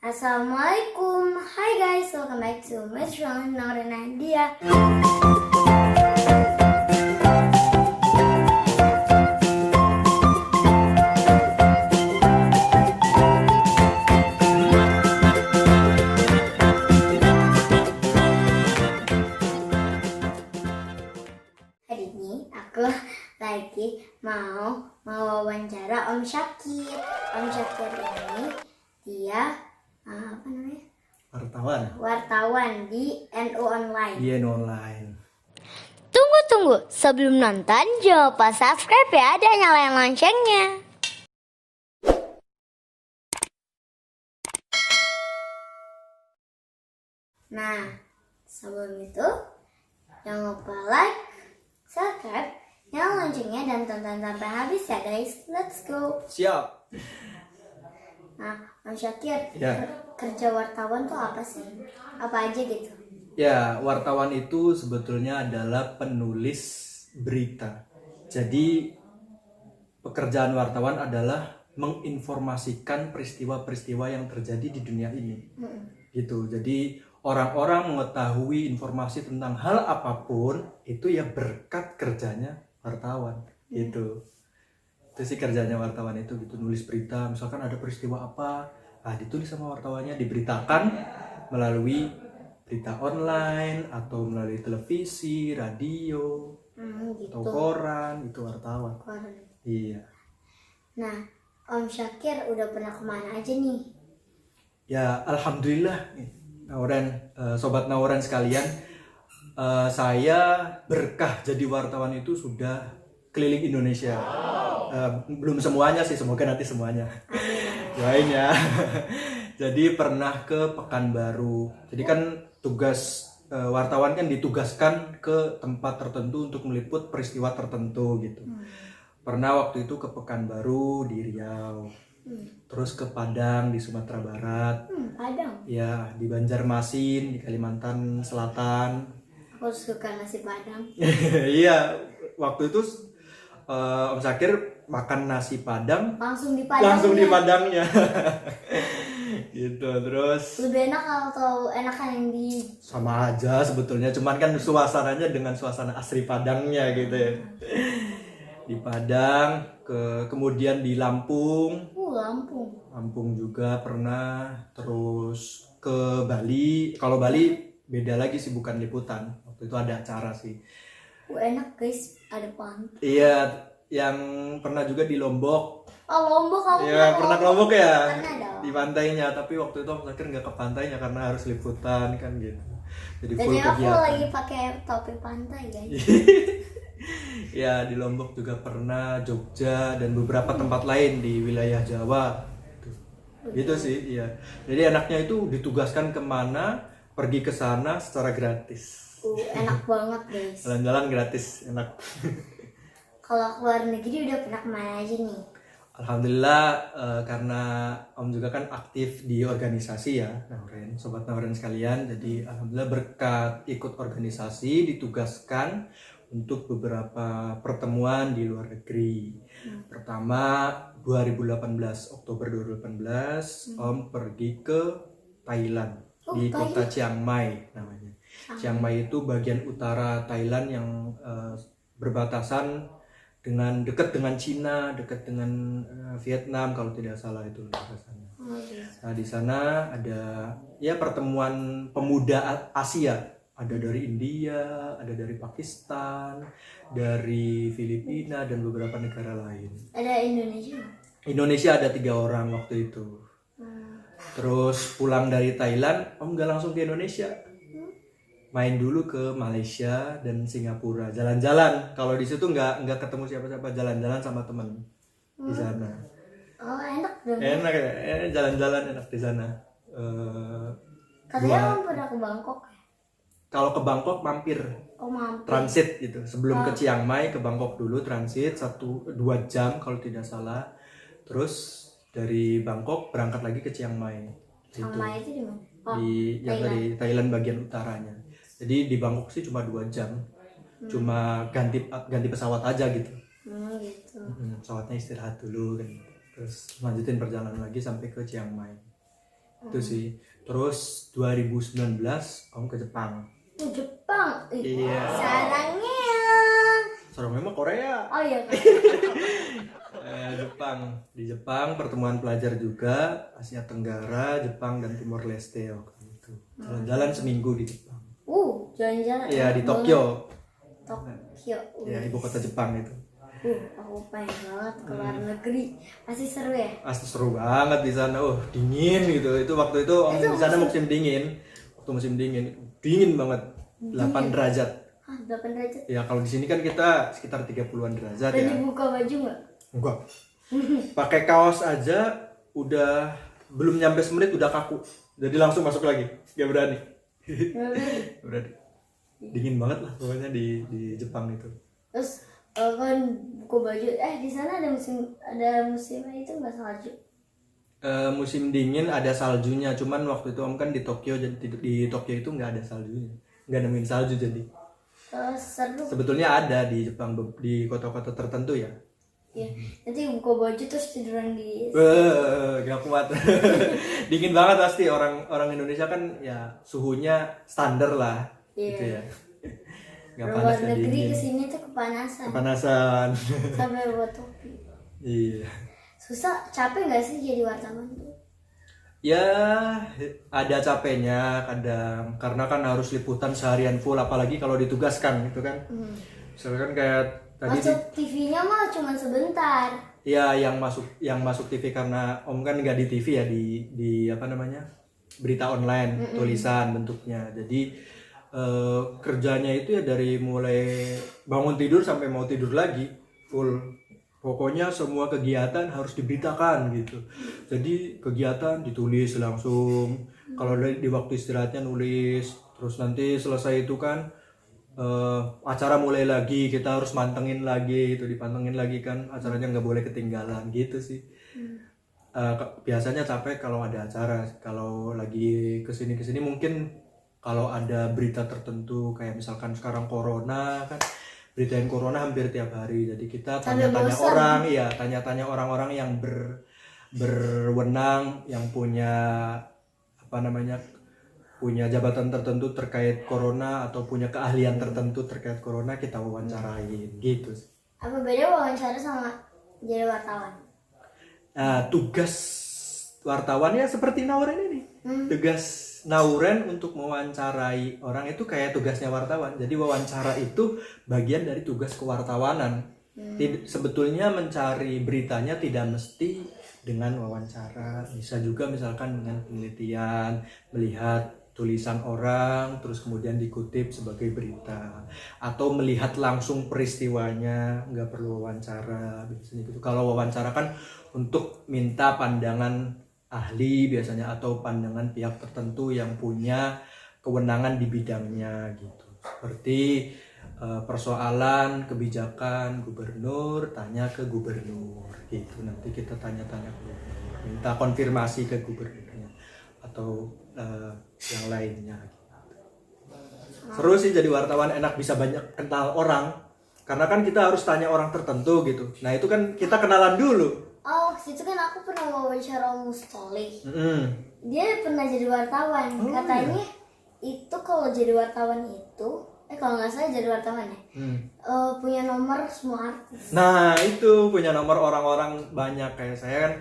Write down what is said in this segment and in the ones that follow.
Assalamualaikum, hi guys, welcome back to Miss Ron Nora Nadia. Hari ini aku lagi mau wawancara Om Syakir. Om Syakir ini dia apa namanya? Wartawan di NU Online. Di NU Online. Tunggu, sebelum nonton jangan lupa subscribe ya dan nyalain loncengnya. Nah, sebelum itu jangan lupa like, subscribe, nyalain loncengnya dan tonton sampai habis ya guys. Let's go. Siap. Nah, Om Syakir, Ya. kerja wartawan tuh apa sih? Apa aja gitu? Ya, wartawan itu sebetulnya adalah penulis berita. Jadi pekerjaan wartawan adalah menginformasikan peristiwa-peristiwa yang terjadi di dunia ini. Gitu. Jadi orang-orang mengetahui informasi tentang hal apapun itu ya berkat kerjanya wartawan. Gitu. Itu sih kerjanya wartawan itu gitu, nulis berita. Misalkan ada peristiwa apa, ditulis sama wartawannya, diberitakan melalui berita online atau melalui televisi, radio, Gitu. atau koran, itu wartawan. Koran. Iya. Nah, Om Syakir udah pernah kemana aja nih? Ya, alhamdulillah nih, sobat Nawaran sekalian, saya berkah jadi wartawan itu sudah keliling Indonesia. Belum semuanya sih, semoga nanti semuanya. Doain ya. Jadi pernah ke Pekanbaru. Jadi kan tugas wartawan kan ditugaskan ke tempat tertentu untuk meliput peristiwa tertentu gitu. Pernah waktu itu ke Pekanbaru di Riau. Terus ke Padang di Sumatera Barat. Padang. Ya, di Banjarmasin di Kalimantan Selatan. Aku suka nasi Padang. Iya, waktu itu Om Syakir makan nasi Padang Langsung di Padang. langsung di Padangnya. Gitu. Terus Lebih enak atau enakan yang di sama aja sebetulnya, cuman kan suasananya dengan suasana asri Padangnya gitu ya. Di Padang, kemudian di Lampung. Lampung juga pernah, terus ke Bali. Kalau Bali beda lagi sih, bukan liputan. Waktu itu ada acara sih. Enak guys, ada pantai. Iya, yang pernah juga di Lombok. Oh, Lombok kamu Iya, pernah ke Lombok ya? Pernah dong. Di pantainya, tapi waktu itu Om Syakir nggak ke pantainya karena harus liputan kan gitu. Jadi full Jadi aku kegiatan. lagi pakai topi pantai guys. Ya, di Lombok juga pernah, Jogja dan beberapa tempat lain di wilayah Jawa. Gitu sih, iya. Jadi anaknya itu ditugaskan kemana, pergi ke sana secara gratis. Enak banget guys. Jalan-jalan gratis, enak. Kalau keluar negeri udah pernah kemana aja nih? Alhamdulillah, karena Om juga kan aktif di organisasi ya, Nauren, sobat Nauren sekalian. Jadi alhamdulillah berkat ikut organisasi ditugaskan untuk beberapa pertemuan di luar negeri. Pertama 2018, Oktober 2018, Om pergi ke Thailand, di kota Chiang Mai namanya. Chiang Mai itu bagian utara Thailand yang berbatasan dengan dekat dengan Cina, dekat dengan Vietnam kalau tidak salah itu batasannya. Nah, di sana ada ya pertemuan pemuda Asia. Ada dari India, ada dari Pakistan, dari Filipina dan beberapa negara lain. Ada Indonesia? Indonesia ada 3 orang waktu itu. Terus pulang dari Thailand, Om nggak langsung ke Indonesia. Main dulu ke Malaysia dan Singapura, jalan-jalan. Kalau di situ nggak ketemu siapa-siapa, jalan-jalan sama temen di sana. Oh, enak dong. Enak ya, jalan-jalan enak di sana. Katanya kamu pernah ke Bangkok? Kalau ke Bangkok mampir, Mampir. transit gitu. Sebelum ke Chiang Mai ke Bangkok dulu transit 1-2 jam kalau tidak salah. Terus dari Bangkok berangkat lagi ke Chiang Mai. Chiang Mai itu di mana? Yang dari Thailand bagian utaranya. Jadi di Bangkok sih cuma 2 jam. Cuma ganti pesawat aja gitu. Gitu. Pesawatnya istirahat dulu kan. Terus lanjutin perjalanan lagi sampai ke Chiang Mai. Itu sih. Terus 2019 Om ke Jepang. Jepang. Iya. Sarangnya. Sarangnya mah Korea. Oh iya. Jepang. Di Jepang pertemuan pelajar juga, Asia Tenggara, Jepang dan Timor Leste waktu itu. Jalan-jalan seminggu di Jepang. Jalan-jalan. Iya, di Tokyo. Tokyo. Ya, ibu kota Jepang itu. Aku pengen banget ke luar negeri. Pasti seru ya? Pasti seru banget di sana. Dingin gitu. Itu waktu itu Om di sana musim dingin. Waktu musim dingin, dingin banget. 8 derajat. 8 derajat. Ya, kalau di sini kan kita sekitar 30-an derajat ya. Tadi buka baju nggak? Enggak. Pakai kaos aja udah belum nyampe semenit udah kaku. Jadi langsung masuk lagi. Gak berani. Gak berani. Dingin banget lah pokoknya di Jepang itu. Terus kan buka baju, di sana ada musimnya itu nggak salju? Musim dingin ada saljunya, cuman waktu itu Om kan di Tokyo, jadi di Tokyo itu nggak ada saljunya, nggak nemuin salju jadi. Seru. Sebetulnya ada di Jepang di kota-kota tertentu ya. Iya, nanti buka baju terus tiduran di. Gak kuat. Dingin banget pasti, orang Indonesia kan ya suhunya standar lah, gitu ya. Gak Luar panas dan negeri dingin. kesini tuh kepanasan. Kepanasan. Sampai buat topi. Iya. Susah, capek nggak sih jadi wartawan tuh? Ya ada capeknya kadang, karena kan harus liputan seharian full, apalagi kalau ditugaskan gitu kan. Misalkan kayak tadi Masuk TV-nya mah cuma sebentar. ya yang masuk TV, karena Om kan nggak di TV ya, di apa namanya, berita online, tulisan bentuknya. Jadi kerjanya itu ya dari mulai bangun tidur sampai mau tidur lagi full. Pokoknya semua kegiatan harus diberitakan gitu. Jadi kegiatan ditulis langsung. Kalau di waktu istirahatnya nulis. Terus nanti selesai itu kan acara mulai lagi, kita harus mantengin lagi, itu dipantengin lagi kan, acaranya nggak boleh ketinggalan gitu sih. Biasanya capek kalau ada acara. Kalau lagi kesini mungkin kalau ada berita tertentu, kayak misalkan sekarang corona kan, beritain corona hampir tiap hari. Jadi kita tanya-tanya orang-orang yang berwenang, yang punya apa namanya, punya jabatan tertentu terkait corona atau punya keahlian tertentu terkait corona, kita wawancarain gitu. Apa beda wawancara sama jadi wartawan? Tugas wartawannya seperti Nauren ini. Tugas Nauren untuk mewawancarai orang itu kayak tugasnya wartawan. Jadi wawancara itu bagian dari tugas kewartawanan. Sebetulnya mencari beritanya tidak mesti dengan wawancara, bisa juga misalkan dengan penelitian, melihat tulisan orang terus kemudian dikutip sebagai berita, atau melihat langsung peristiwanya, nggak perlu wawancara biasanya gitu. Kalau wawancara kan untuk minta pandangan ahli biasanya, atau pandangan pihak tertentu yang punya kewenangan di bidangnya gitu. Seperti persoalan kebijakan gubernur, tanya ke gubernur gitu. Nanti kita tanya-tanya ke gubernur, minta konfirmasi ke gubernurnya atau yang lainnya gitu. Seru sih jadi wartawan, enak, bisa banyak kenal orang, karena kan kita harus tanya orang tertentu gitu. Nah itu kan kita kenalan dulu. Situ kan aku pernah wawancara Om Mustoli. Dia pernah jadi wartawan. Katanya itu kalau jadi wartawan itu, kalau nggak salah jadi wartawan ya, punya nomor semua artis. Nah itu punya nomor orang-orang banyak. Kayak saya kan,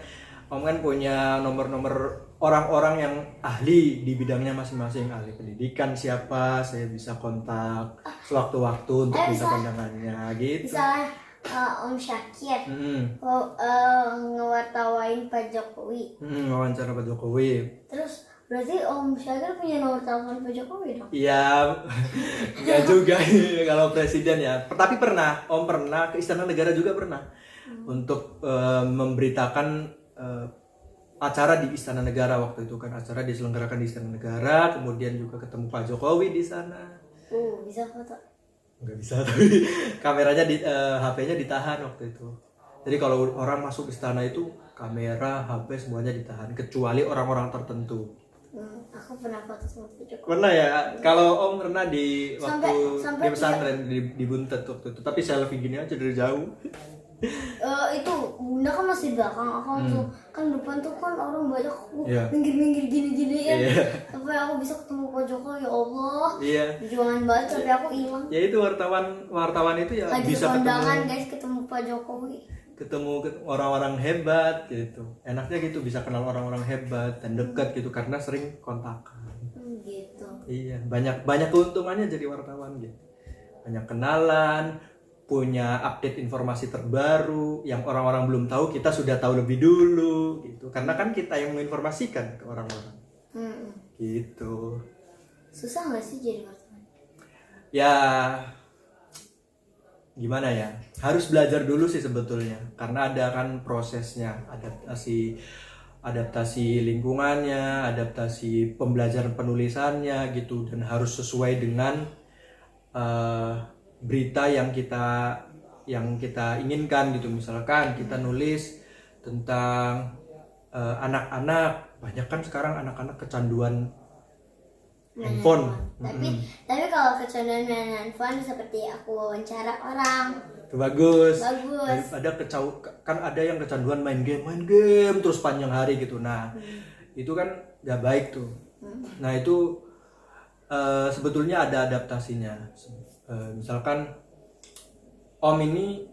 Om kan punya nomor-nomor orang-orang yang ahli di bidangnya masing-masing. Ahli pendidikan siapa, saya bisa kontak sewaktu-waktu untuk minta pandangannya gitu. Misalnya Om Syakir ngewartawain Pak Jokowi, wawancara Pak Jokowi. terus berarti Om Syakir punya nomor telepon Pak Jokowi dong? Iya, nggak juga kalau presiden ya. Tapi pernah, Om pernah ke Istana Negara juga pernah untuk memberitakan acara di Istana Negara. Waktu itu kan acara diselenggarakan di Istana Negara, kemudian juga ketemu Pak Jokowi di sana. Bisa foto? Nggak bisa, tapi kameranya HP-nya ditahan waktu itu. Jadi kalau orang masuk istana itu kamera, HP semuanya ditahan, kecuali orang-orang tertentu. Aku pernah foto sama Pak Jokowi. Pernah ya? Kalau Om pernah di waktu sampai di pesantren di Buntet waktu itu, tapi selfie gini aja dari jauh. Itu bunda kan masih belakang, aku langsung kan depan tuh kan orang banyak, aku minggir gini ya, sampai aku bisa ketemu Pak Joko. Ya Allah, perjuangan banget tapi aku hilang. Ya itu wartawan itu ya lagi bisa kondangan guys, ketemu Pak Jokowi, ketemu orang-orang hebat gitu. Enaknya gitu, bisa kenal orang-orang hebat dan dekat gitu karena sering kontakan. Gitu. Iya, banyak keuntungannya jadi wartawan gitu. Banyak kenalan, punya update informasi terbaru yang orang-orang belum tahu, kita sudah tahu lebih dulu gitu. Karena kan kita yang menginformasikan ke orang-orang. Gitu. Susah nggak sih jadi wartawan? Ya gimana ya? Harus belajar dulu sih sebetulnya. Karena ada kan prosesnya, adaptasi lingkungannya, adaptasi pembelajaran penulisannya gitu, dan harus sesuai dengan berita yang kita inginkan gitu. Misalkan kita nulis tentang anak-anak, banyak kan sekarang anak-anak kecanduan handphone. Tapi kalau kecanduan main handphone seperti aku wawancara orang, itu bagus. Kan ada yang kecanduan main game terus panjang hari gitu. Nah itu kan gak baik tuh. Nah itu sebetulnya ada adaptasinya. Misalkan Om ini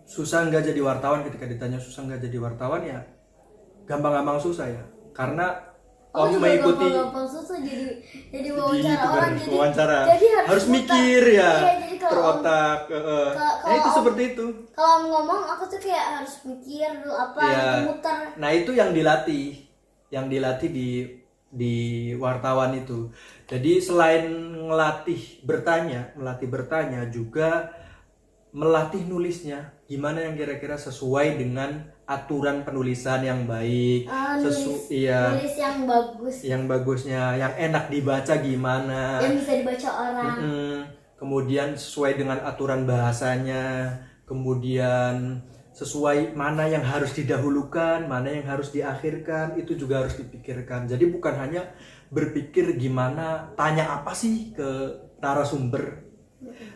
susah nggak jadi wartawan, ketika ditanya susah nggak jadi wartawan, ya gampang-gampang susah ya, karena Om mengikuti gampang susah jadi wawancara orang, jadi harus mikir ya, terotak. Itu seperti itu. Kalau ngomong aku tuh kayak harus mikir dulu apa muter. Nah itu yang dilatih di wartawan itu. Jadi selain melatih bertanya juga melatih nulisnya, gimana yang kira-kira sesuai dengan aturan penulisan yang baik, nulis yang bagus, yang bagusnya, yang enak dibaca gimana, yang bisa dibaca orang. Kemudian sesuai dengan aturan bahasanya, kemudian sesuai mana yang harus didahulukan, mana yang harus diakhirkan, itu juga harus dipikirkan. Jadi bukan hanya berpikir gimana, tanya apa sih ke narasumber,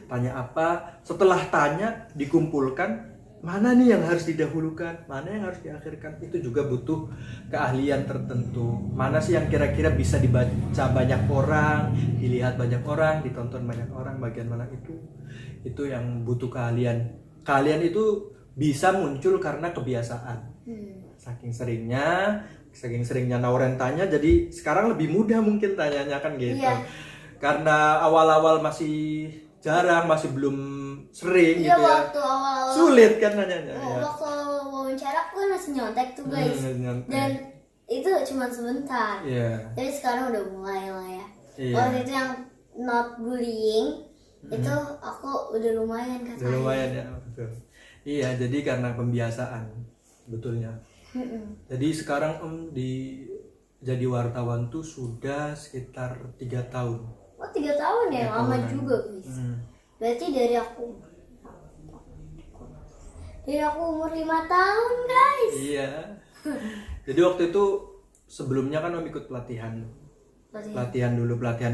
tanya apa, setelah tanya dikumpulkan, mana nih yang harus didahulukan, mana yang harus diakhirkan. Itu juga butuh keahlian tertentu. Mana sih yang kira-kira bisa dibaca banyak orang, dilihat banyak orang, ditonton banyak orang, bagian mana itu yang butuh keahlian. Keahlian itu bisa muncul karena kebiasaan. Saking seringnya Nauren tanya, jadi sekarang lebih mudah mungkin tanyanya kan gitu. Karena awal-awal masih jarang, masih belum sering gitu ya. Waktu awal-awal sulit kan nanyanya. Waktu wawancara aku kan masih nyontek tuh guys. Dan itu cuma sebentar. Tapi sekarang udah mulai lah ya. Waktu itu yang not bullying itu aku udah lumayan katanya. Udah lumayan ya, betul. Iya, jadi karena pembiasaan sebetulnya. Jadi sekarang jadi wartawan tuh sudah sekitar 3 tahun. Oh 3 tahun ya, lama juga guys. Berarti dari aku umur 5 tahun guys. Iya. Jadi waktu itu sebelumnya kan Om ikut pelatihan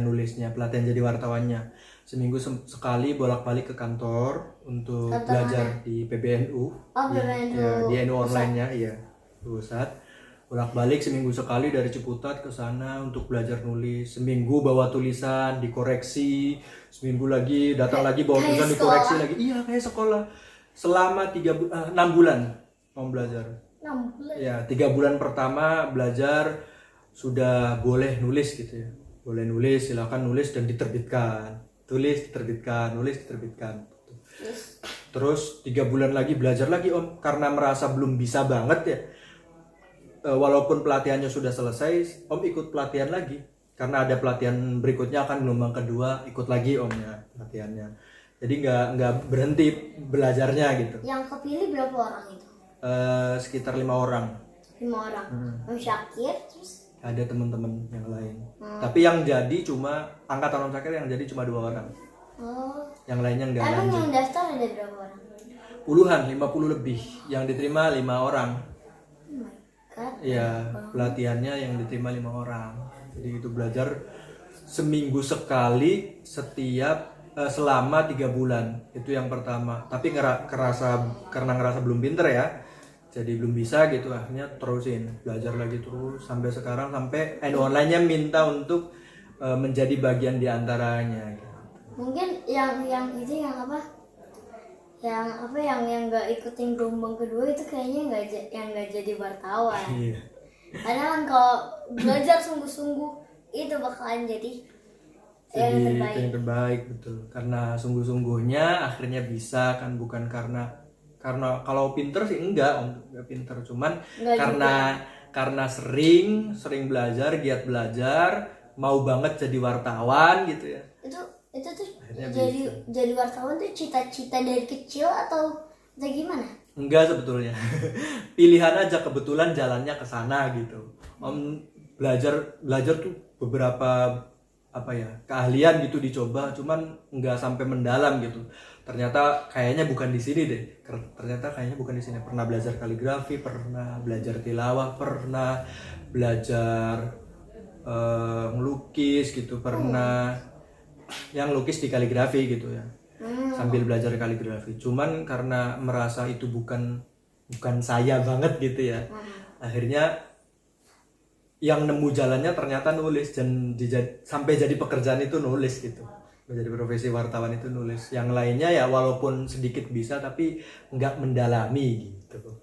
nulisnya, pelatihan jadi wartawannya. Seminggu sekali bolak-balik ke kantor untuk belajar mana? Di PBNU. PBNU. Di NU online-nya, pusat. Bolak-balik seminggu sekali dari Ciputat ke sana untuk belajar nulis. Seminggu bawa tulisan, dikoreksi. Seminggu lagi datang lagi bawa tulisan, dikoreksi lagi. Iya, kayak sekolah. Selama 6 bulan mau belajar. 6 bulan? Ya, 3 bulan pertama belajar sudah boleh nulis gitu ya. Boleh nulis, silakan nulis dan diterbitkan. Tulis, diterbitkan, nulis, diterbitkan. Terus 3 bulan lagi belajar lagi Om, karena merasa belum bisa banget ya. Walaupun pelatihannya sudah selesai, Om ikut pelatihan lagi. Karena ada pelatihan berikutnya akan gelombang kedua, ikut lagi Om ya pelatihannya. Jadi nggak berhenti belajarnya gitu. Yang kepilih berapa orang itu? Sekitar 5 orang. 5 orang. Om Syakir terus? Ada teman-teman yang lain. Tapi yang jadi cuma angkatan Om Syakir yang jadi cuma 2 orang. Yang lainnya nggak lanjut. Emang yang daftar ada berapa orang? Puluhan, 50 lebih. Yang diterima 5 orang. Iya, pelatihannya yang diterima 5 orang. Jadi itu belajar seminggu sekali setiap selama 3 bulan. Itu yang pertama. Tapi karena ngerasa belum pinter ya, jadi belum bisa gitu, akhirnya terusin belajar lagi terus sampai sekarang, sampai online-nya minta untuk menjadi bagian di antaranya gitu. Mungkin yang itu yang apa? Yang nggak ikutin gelombang kedua itu kayaknya nggak jadi wartawan. Iya. Karena kan kalau belajar sungguh-sungguh itu bakalan jadi yang terbaik. Yang terbaik, betul. Karena sungguh-sungguhnya akhirnya bisa kan, bukan karena kalau pinter sih enggak pinter, cuman karena sering belajar, giat belajar, mau banget jadi wartawan gitu ya. Itu tuh jadi wartawan tuh cita-cita dari kecil atau gimana? Enggak sebetulnya. Pilihan aja, kebetulan jalannya ke sana gitu. Belajar tuh beberapa keahlian gitu dicoba, cuman nggak sampai mendalam gitu. Ternyata kayaknya bukan di sini deh. Pernah belajar kaligrafi, pernah belajar tilawah, pernah belajar ngelukis gitu, pernah yang lukis di kaligrafi gitu ya. Sambil belajar kaligrafi. Cuman karena merasa itu bukan saya banget gitu ya. Akhirnya yang nemu jalannya ternyata nulis, dan sampai jadi pekerjaan itu nulis gitu. Menjadi profesi wartawan itu nulis. Yang lainnya ya walaupun sedikit bisa tapi nggak mendalami gitu.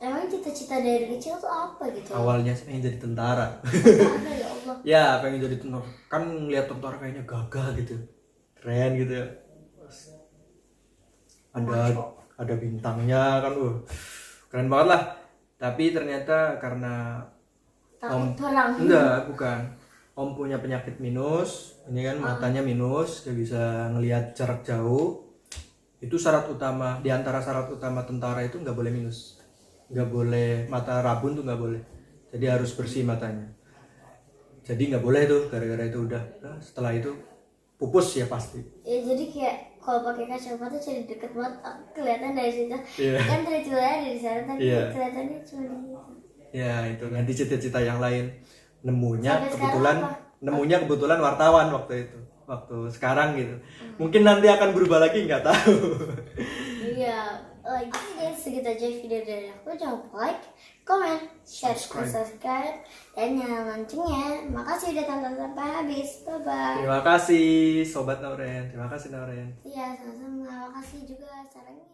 Emang cita-cita dari kecil tuh apa gitu? Awalnya sih pengen jadi tentara. Ya Allah. Ya pengen jadi tentara. Kan ngeliat tentara kayaknya gagah gitu, keren gitu ya. Ada bintangnya kan, keren banget lah. Tapi ternyata karena bukan. Om punya penyakit minus, ini kan matanya minus, gak bisa ngelihat jarak jauh. Itu syarat utama, di antara syarat utama tentara itu nggak boleh minus, nggak boleh mata rabun tuh nggak boleh. Jadi harus bersih matanya. Jadi nggak boleh tuh, gara-gara itu udah. Nah, setelah itu pupus ya pasti. Ya jadi kayak kalau pakai kacamata jadi deket banget, kelihatan dari situ. Kan tulisannya dari sana tapi kelihatannya cuma di situ. Ya itu nanti cita-cita yang lain nemunya kebetulan wartawan waktu itu, waktu sekarang gitu. Mungkin nanti akan berubah lagi, nggak tahu. Iya, gitu guys, segitu aja video dari aku. Jangan lupa like, comment, share, subscribe, dan nyalakan loncengnya. Makasih udah tonton sampai habis. Bye bye. Terima kasih Sobat Nauren. Terima kasih Nauren. Iya, sama-sama. Makasih juga sarannya.